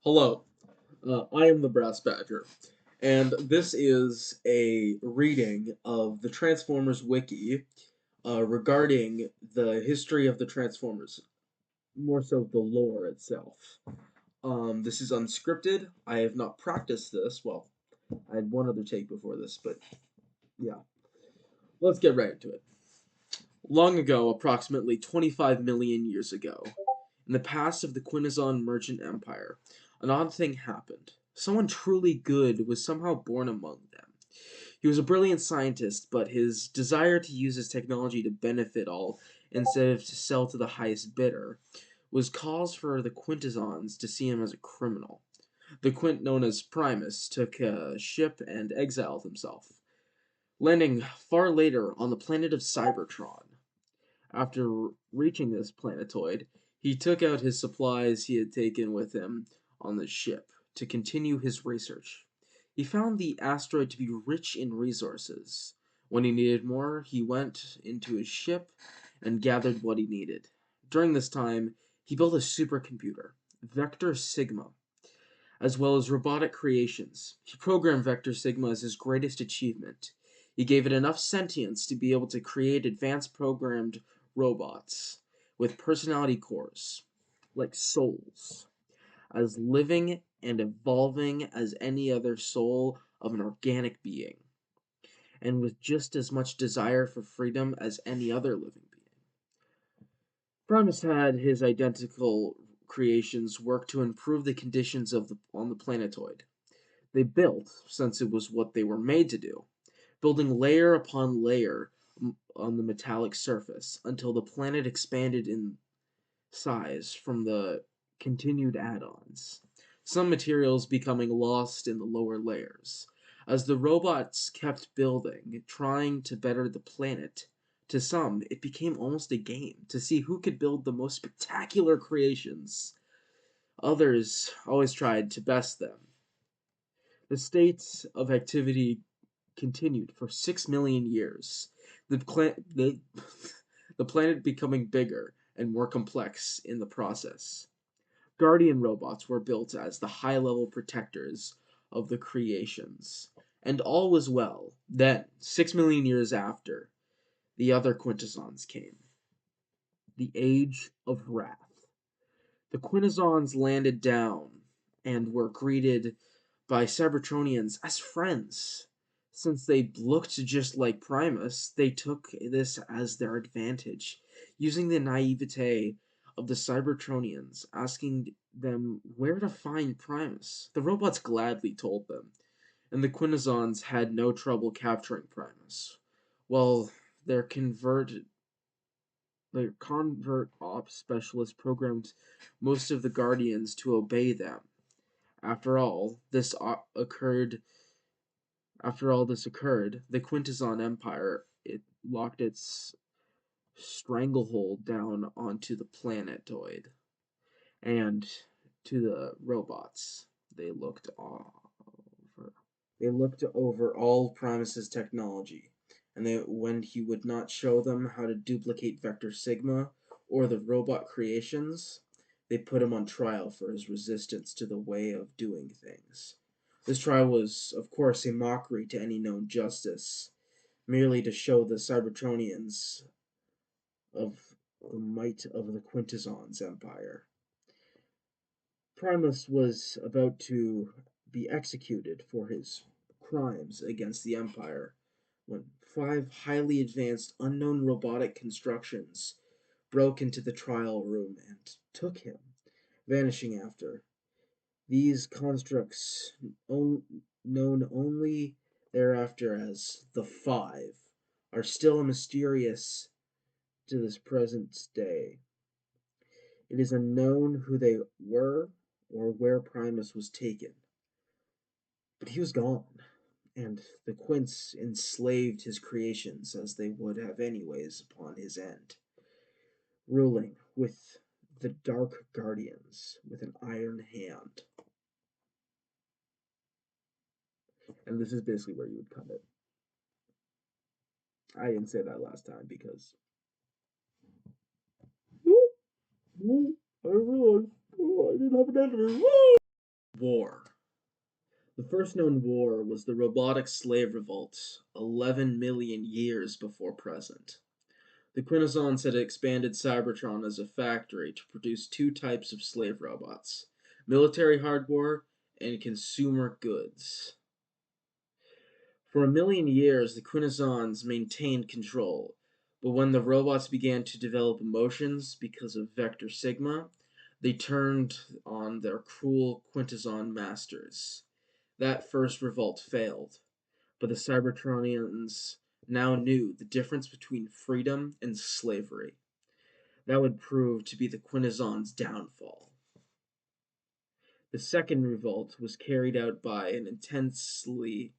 Hello, I am the Brass Badger, and this is a reading of the Transformers Wiki regarding the history of the Transformers, more so the lore itself. This is unscripted. I have not practiced this. Well, I had one other take before this, but yeah. Let's get right into it. Long ago, approximately 25 million years ago, in the past of the Quintesson merchant empire, an odd thing happened. Someone truly good was somehow born among them. He was a brilliant scientist, but his desire to use his technology to benefit all instead of to sell to the highest bidder was cause for the Quintessons to see him as a criminal. The Quint known as Primus took a ship and exiled himself, landing far later on the planet of Cybertron. After reaching this planetoid, he took out his supplies he had taken with him on the ship to continue his research. He found the asteroid to be rich in resources. When he needed more, he went into his ship and gathered what he needed. During this time, he built a supercomputer, Vector Sigma, as well as robotic creations. He programmed Vector Sigma as his greatest achievement. He gave it enough sentience to be able to create advanced programmed robots with personality cores, like souls, as living and evolving as any other soul of an organic being, and with just as much desire for freedom as any other living being. Primus had his identical creations work to improve the conditions on the planetoid. They built, since it was what they were made to do, building layer upon layer on the metallic surface until the planet expanded in size from the continued add-ons, some materials becoming lost in the lower layers. As the robots kept building, trying to better the planet, to some, it became almost a game to see who could build the most spectacular creations. Others always tried to best them. The state of activity continued for 6 million years. The planet becoming bigger and more complex in the process. Guardian robots were built as the high level protectors of the creations. And all was well. Then, 6 million years after, the other Quintessons came. The Age of Wrath. The Quintessons landed down and were greeted by Cybertronians as friends. Since they looked just like Primus, they took this as their advantage, using the naivete of the Cybertronians, asking them where to find Primus. The robots gladly told them, and the Quintessons had no trouble capturing Primus. While their convert ops specialist programmed most of the Guardians to obey them. After all this occurred, the Quintesson Empire it locked its stranglehold down onto the planetoid, and to the robots. They looked over. They looked over all Primus's technology, and when he would not show them how to duplicate Vector Sigma or the robot creations, they put him on trial for his resistance to the way of doing things. This trial was, of course, a mockery to any known justice, merely to show the Cybertronians of the might of the Quintessons Empire. Primus was about to be executed for his crimes against the Empire when 5 highly advanced unknown robotic constructions broke into the trial room and took him, vanishing after. These constructs, known only thereafter as the Five, are still mysterious to this present day. It is unknown who they were or where Primus was taken, but he was gone, and the Quints enslaved his creations as they would have anyways upon his end, ruling with the Dark Guardians with an iron hand. And this is basically where you would cut it. I didn't say that last time because I realized I didn't have an editor. War. The first known war was the robotic slave revolt, 11 million years before present. The Quintessons had expanded Cybertron as a factory to produce two types of slave robots: military hardware and consumer goods. For a million years, the Quintessons maintained control, but when the robots began to develop emotions because of Vector Sigma, they turned on their cruel Quintesson masters. That first revolt failed, but the Cybertronians now knew the difference between freedom and slavery. That would prove to be the Quintessons' downfall. The second revolt was carried out by an intensely